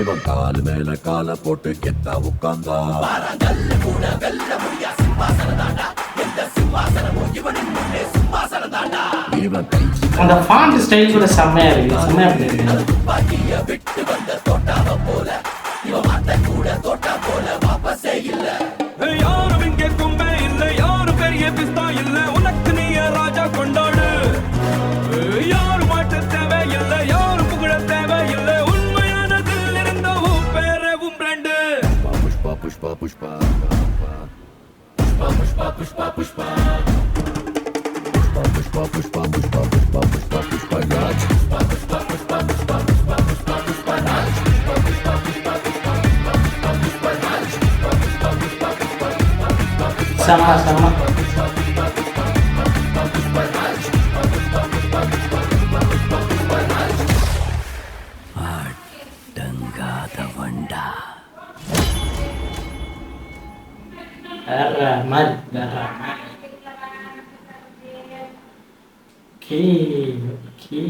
இவன் கால் மேல கால போட்டு கெத்தா உட்கார்ந்தா இவன் அந்த ஃபாண்ட் ஸ்டைல் கூட செம்மையா இருக்கு, செம்மையா பண்ணிருக்கு. யாரும் இங்கே கும்பே இல்ல, யாரும் பெரிய பிஸ்தா இல்ல, உனக்கு நீய ராஜா கொண்டாடு. யாரும் மாற்ற தேவை இல்ல, யாரும் புகழ தேவை இல்ல, உண்மையானதில் இருந்த உன் பேரே உன் பிராண்டு. புஷ்பா புஷ்பா புஷ்பா புஷ்பா புஷ்பா புஷ்பா புஷ்பா புஷ்பா புஷ்பா புஷ்பா புஷ்பா புஷ்பா புஷ்பா ராஜ் புஷ்பா புஷ்பா புஷ்பா புஷ்பா புஷ்பா புஷ்பா புஷ்பா ராஜ் புஷ்பா புஷ்பா புஷ்பா புஷ்பா புஷ்பா புஷ்பா ராஜ் புஷ்பா புஷ்பா புஷ்பா புஷ்பா புஷ்பா புஷ்பா செம்ம செம்ம. அடங்காதவன்டா. வேற மாதிரி வேற மாதிரி. Okay okay.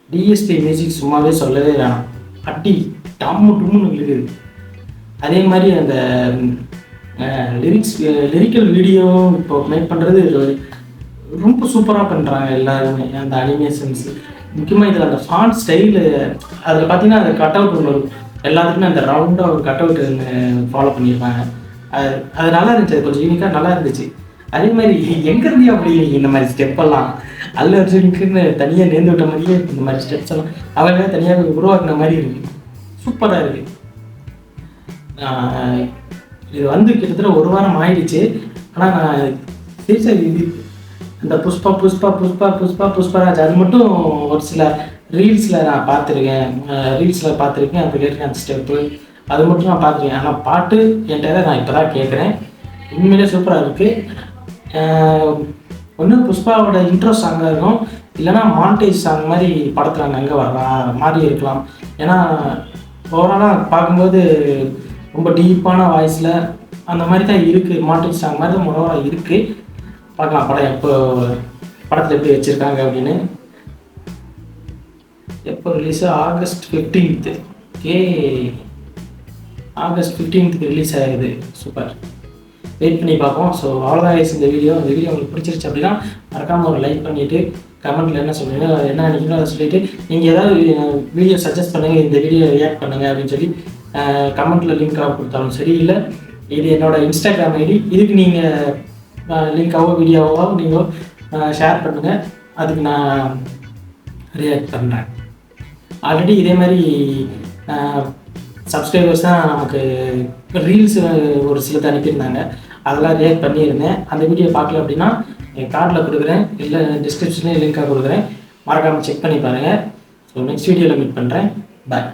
டிஎஸ்பி மியூசிக் சும்மாவே சொல்லவே வேணாம், அட்டி டம்மு டும்முன்னு இருக்குது. அதே மாதிரி அந்த லிரிக்கல் வீடியோ இப்போ மேக் பண்ணுறது ரொம்ப சூப்பராக பண்ணுறாங்க எல்லாருமே. அந்த அனிமேஷன்ஸு முக்கியமாக இதில் அந்த ஃபாண்ட் ஸ்டைலு, அதில் பார்த்தீங்கன்னா அந்த கட் அவுட் ஒன்று எல்லாத்துக்குமே அந்த ரவுண்டாக ஒரு கட் அவுட் ஃபாலோ பண்ணியிருப்பாங்க. அது நல்லா இருந்துச்சு, அது கொஞ்சம் யூனிக்காக நல்லா இருந்துச்சு. அதே மாதிரி எங்கேருந்தே அப்படி இந்த மாதிரி ஸ்டெப்பெல்லாம் அல்லு அர்ஜுனுக்குன்னு தனியாக நேர்ந்து விட்ட மாதிரியே இந்த மாதிரி ஸ்டெப்ஸ் எல்லாம் அவங்க தனியாக உருவாக்குன மாதிரி இருக்குது, சூப்பராக இருக்குது. இது வந்து கிட்டத்தட்ட ஒரு வாரம் ஆயிடுச்சு. ஆனால் நான் சீரியஸாக இது அந்த புஷ்பா புஷ்பா புஷ்பா புஷ்பா புஷ்பராஜ் அது மட்டும் ஒரு சில ரீல்ஸில் நான் பார்த்துருக்கேன், அது கேட்டிருக்கேன் அந்த ஸ்டெப்பு அது மட்டும் நான் பார்த்துருக்கேன். ஆனால் பாட்டு என்கிட்ட நான் இப்போ தான் கேட்குறேன், உண்மையிலே சூப்பராக இருக்குது. ஒன்று புஷ்பாவோட இன்ட்ரோ சாங்காக இருக்கும், இல்லைனா மாண்டேஜ் சாங் மாதிரி படத்தில் அங்கே வரலாம் மாதிரி இருக்கலாம். ஏன்னா ஓவராலாக பார்க்கும்போது ரொம்ப டீப்பான வாய்ஸில் அந்த மாதிரி தான் இருக்குது, மாண்டேஜ் சாங் மாதிரி தான் ஓவராலாக இருக்குது. பார்க்கலாம் படம் எப்போ, படத்தில் எப்படி வச்சுருக்காங்க அப்படின்னு. எப்போ release? August 15. Okay, August 15 release ஆகுது. சூப்பர், வெயிட் பண்ணி பார்ப்போம். ஸோ அவ்வளோதான் இந்த வீடியோ உங்களுக்கு பிடிச்சிருச்சு அப்படின்னா மறக்காமல் ஒரு லைக் பண்ணிவிட்டு கமெண்ட்டில் என்ன சொல்லுங்க, என்ன நினைக்கிறீங்களோ அதை சொல்லிவிட்டு நீங்கள் ஏதாவது வீடியோ சஜஸ்ட் பண்ணுங்கள், இந்த வீடியோ ரியாக்ட் பண்ணுங்கள் அப்படின்னு சொல்லி கமெண்ட்டில் லிங்காக கொடுத்தாலும் சரி, இல்லை இது என்னோடய இன்ஸ்டாகிராம் ஐடி, இதுக்கு நீங்கள் லிங்காவோ வீடியோவோ நீங்கள் ஷேர் பண்ணுங்கள், அதுக்கு நான் ரியாக்ட் பண்ணுறேன். ஆல்ரெடி இதே மாதிரி சப்ஸ்கிரைபர்ஸ் தான் நமக்கு ரீல்ஸ் ஒரு சிலது அனுப்பியிருந்தாங்க, அதெல்லாம் ரியாக்ட் பண்ணியிருந்தேன். அந்த வீடியோ பார்க்கல அப்படின்னா என் கார்டில் கொடுக்குறேன், இல்லை டிஸ்கிரிப்ஷன்லேயும் லிங்காக கொடுக்குறேன், மறக்காமல் செக் பண்ணி பாருங்கள். ஸோ நெக்ஸ்ட் வீடியோவில் மீட் பண்ணுறேன். பாய்.